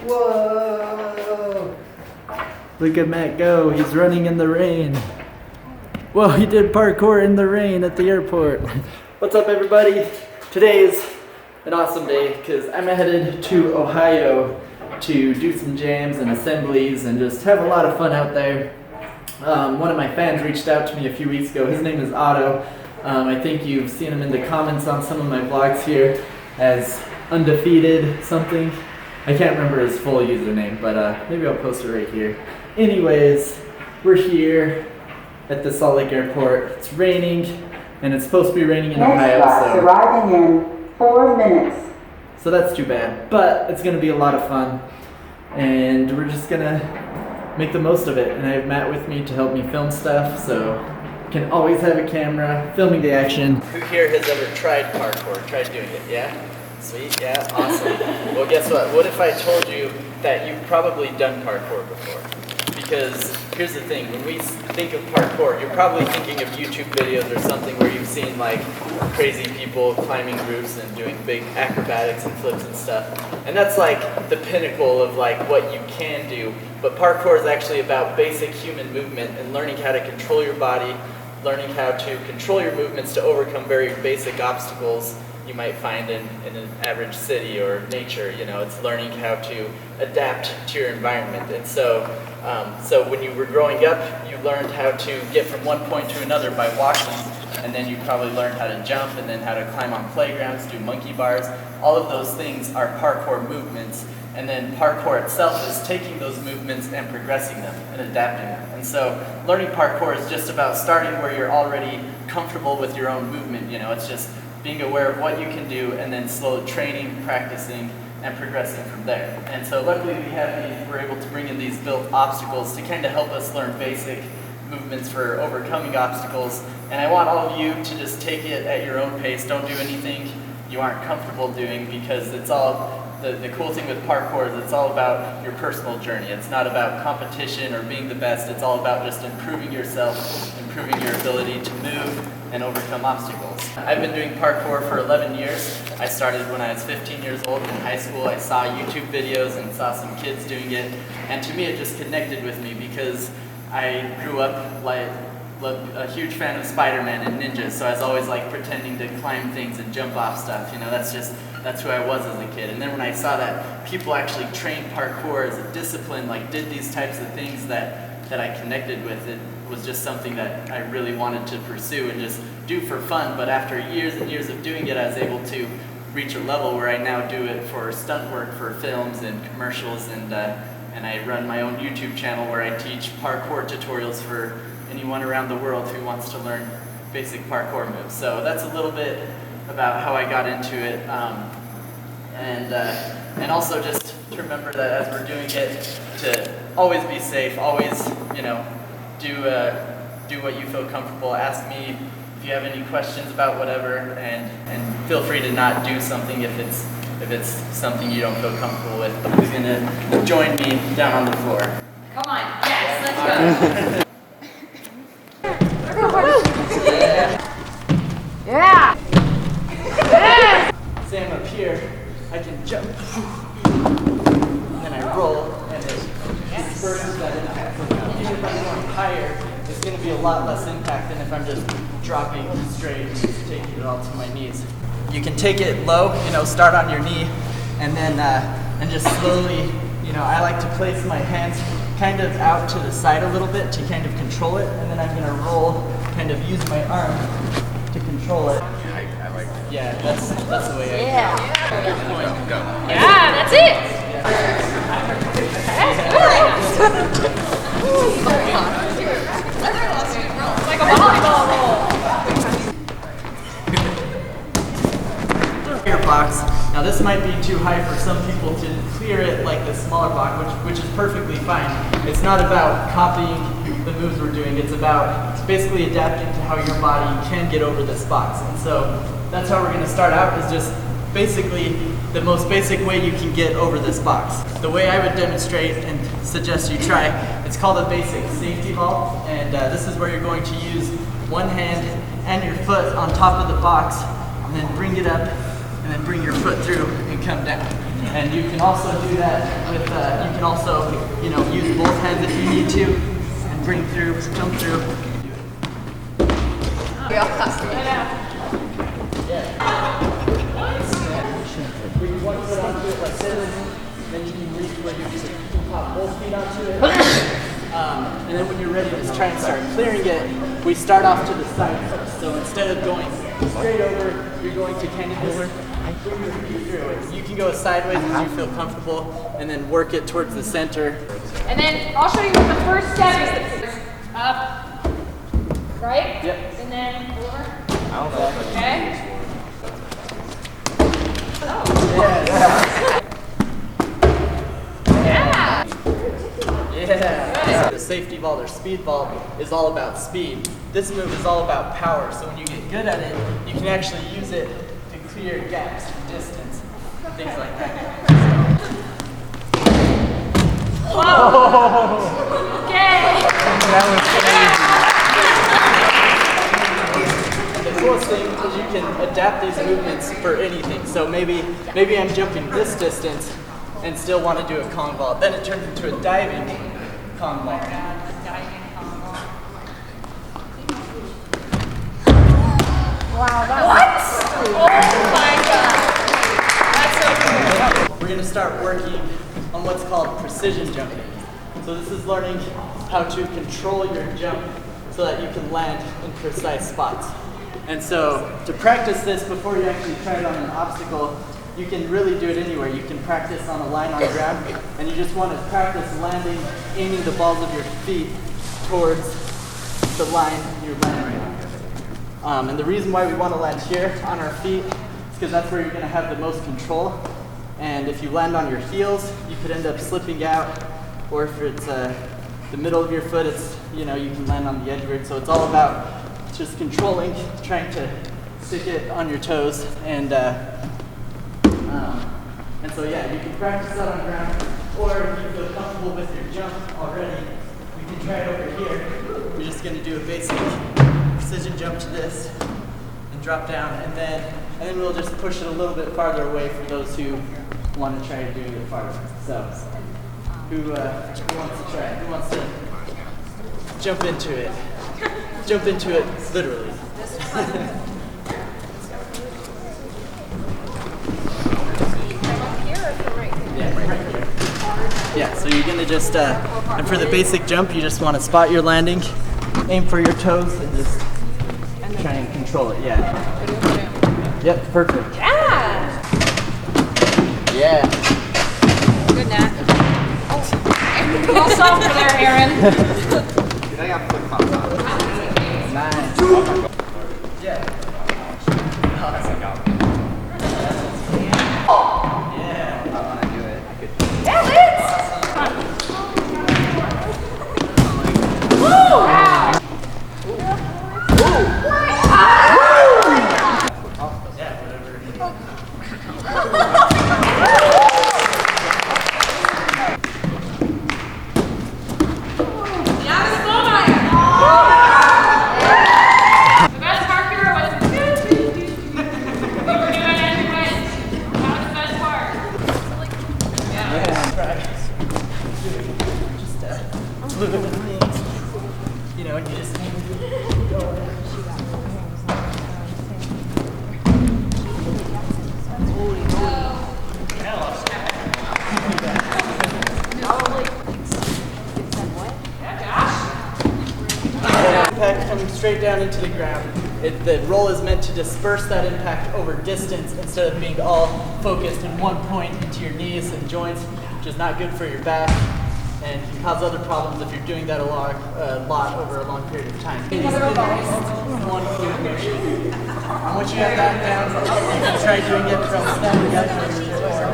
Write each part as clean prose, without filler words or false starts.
Whoa! Look at Matt go, he's running in the rain. Whoa, he did parkour in the rain at the airport. What's up everybody? Today's an awesome day because I'm headed to Ohio to do some jams and assemblies and just have a lot of fun out there. One of my fans reached out to me a few weeks ago. His name is Otto. I think you've seen him in the comments on some of my vlogs here as Undefeated something. I can't remember his full username, but maybe I'll post it right here. Anyways, we're here at the Salt Lake Airport. It's raining, and it's supposed to be raining in Ohio. So arriving in 4 minutes. So that's too bad, but it's gonna be a lot of fun, and we're just gonna make the most of it. And I have Matt with me to help me film stuff, so can always have a camera filming the action. Who here has ever tried parkour? Tried doing it? Yeah. Sweet, yeah, awesome. Well, guess what? What if I told you that you've probably done parkour before? Because here's the thing, when we think of parkour, you're probably thinking of YouTube videos or something where you've seen like crazy people climbing roofs and doing big acrobatics and flips and stuff. And that's like the pinnacle of like what you can do. But parkour is actually about basic human movement and learning how to control your body, learning how to control your movements to overcome very basic obstacles you might find in an average city or nature. You know, it's learning how to adapt to your environment. And so when you were growing up, you learned how to get from one point to another by walking, and then you probably learned how to jump and then how to climb on playgrounds, do monkey bars. All of those things are parkour movements. And then parkour itself is taking those movements and progressing them and adapting them. And so learning parkour is just about starting where you're already comfortable with your own movement. You know, it's just being aware of what you can do and then slowly training, practicing, and progressing from there. And so luckily we're able to bring in these built obstacles to kind of help us learn basic movements for overcoming obstacles. And I want all of you to just take it at your own pace. Don't do anything you aren't comfortable doing, because it's all, the cool thing with parkour is it's all about your personal journey. It's not about competition or being the best. It's all about just improving yourself, improving your ability to move and overcome obstacles. I've been doing parkour for 11 years. I started when I was 15 years old in high school. I saw YouTube videos and saw some kids doing it, and to me it just connected with me because I grew up like a huge fan of Spider-Man and ninjas, so I was always like pretending to climb things and jump off stuff. You know, that's who I was as a kid. And then when I saw that people actually trained parkour as a discipline, like did these types of things that I connected with, it was just something that I really wanted to pursue and just do for fun. But after years and years of doing it, I was able to reach a level where I now do it for stunt work for films and commercials, and I run my own YouTube channel where I teach parkour tutorials for anyone around the world who wants to learn basic parkour moves. So that's a little bit about how I got into it, and also just to remember that as we're doing it, to always be safe, always, you know, do what you feel comfortable. Ask me if you have any questions about whatever, and feel free to not do something if it's something you don't feel comfortable with. Who's gonna join me down on the floor? Come on, yes, let's go. Yeah! Yeah! Say I'm up here, I can jump, and then I roll, and it disperses that impact. Even if I'm going higher, it's going to be a lot less impact than if I'm just dropping straight and just taking it all to my knees. You can take it low, you know, start on your knee, and then and just slowly, you know, I like to place my hands kind of out to the side a little bit to kind of control it, and then I'm going to roll, kind of use my arm to control it. I like that. Yeah, that's the way Yeah. Go. Yeah, that's it. It's like a volleyball roll. Clear box. Now this might be too high for some people to clear it like the smaller box, which is perfectly fine. It's not about copying the moves we're doing. It's basically adapting to how your body can get over this box. And so that's how we're going to start out, is just basically the most basic way you can get over this box. The way I would demonstrate and suggest you try, it's called a basic safety vault, and this is where you're going to use one hand and your foot on top of the box, and then bring it up, and then bring your foot through and come down. And you can also do that with, you can also, you know, use both hands if you need to, and bring through, jump through. Yeah. Bring one foot onto it like this, then you can reach where you can pop both feet onto it. And then when you're ready, just try and start clearing it. We start off to the side first. So instead of going straight over, you're going to kind of just bring your feet through. You can go sideways as you feel comfortable, and then work it towards the center. And then I'll show you what the first step is. Up, right? Yep. And then over. Okay. Yeah. Yeah. The safety vault or speed vault is all about speed. This move is all about power. So when you get good at it, you can actually use it to clear gaps and distance, things like that. Whoa. Okay. That was crazy. The coolest thing is you can adapt these movements for anything. So maybe I'm jumping this distance and still want to do a Kong vault. Then it turns into a diving Kong vault. Wow, that what? Oh my god. That's so cool. We're going to start working on what's called precision jumping. So this is learning how to control your jump so that you can land in precise spots. And so to practice this before you actually try it on an obstacle, you can really do it anywhere. You can practice on a line on ground, and you just want to practice landing, aiming the balls of your feet towards the line you're landing on. And the reason why we want to land here on our feet is because that's where you're going to have the most control. And if you land on your heels, you could end up slipping out, or if it's the middle of your foot, it's, you know, you can land on the edge of it. So it's all about just controlling, trying to stick it on your toes, and so yeah, you can practice that on ground, or if you feel comfortable with your jump already, you can try it over here. You're just going to do a basic precision jump to this, and drop down, and then we'll just push it a little bit farther away for those who want to try doing it farther. So, who wants to try it? Who wants to jump into it? Jump into it, literally. Yeah, right here. Yeah, so you're gonna just, and for the basic jump, you just want to spot your landing, aim for your toes, and just try and control it. Yeah. Yep, perfect. Yeah. Yeah. Good knack. Oh. Well solved for there, Aaron. Dude, I got flip flops on. Nice. Yeah. Oh, that's like out. Yeah. I want to do it. I could. Yeah, Liz. Woo! Wow. Yeah, whatever. The best parkour was we were doing it anyways. That was the best part. Yeah. Just fluid things, you know, and you just go. Impact coming straight down into the ground. The roll is meant to disperse that impact over distance instead of being all focused in one point into your knees and joints, which is not good for your back and can cause other problems if you're doing that a lot over a long period of time. One fluid motion. And once you have that down, you can try doing it from standing up or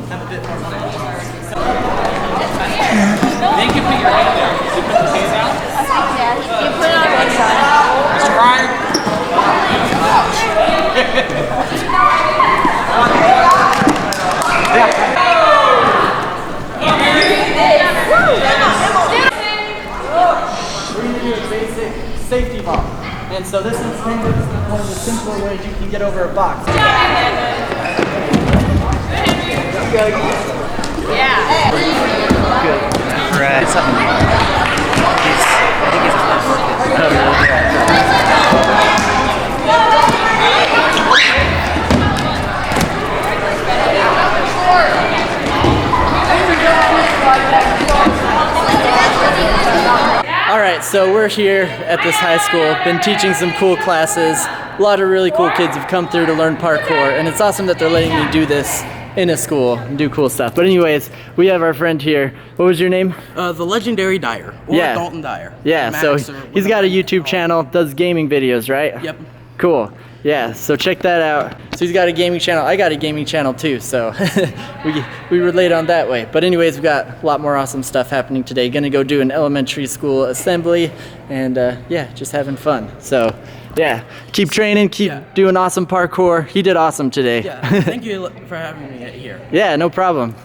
have a bit more momentum. Then you can put your hand there. You put the face out. Yeah, you put it on one side. Mr. Ryan. We're going to do a basic safety vault. And so this is kind of one of the simpler ways you can get over a box. Yeah. Right. Something. I think he's All right, so we're here at this high school, been teaching some cool classes. A lot of really cool kids have come through to learn parkour, and it's awesome that they're letting me do this in a school and do cool stuff. But anyways, we have our friend here. What was your name? The legendary Dyer, or Yeah. Dalton Dyer. Yeah, Max so or he's got a whatever. YouTube channel, does gaming videos, right? Yep. Cool. Yeah, so check that out. So he's got a gaming channel. I got a gaming channel too, so we relate on that way. But anyways, we've got a lot more awesome stuff happening today. Gonna go do an elementary school assembly, and yeah, just having fun. So yeah, keep training, keep doing awesome parkour. He did awesome today. Yeah, thank you for having me here. Yeah, no problem.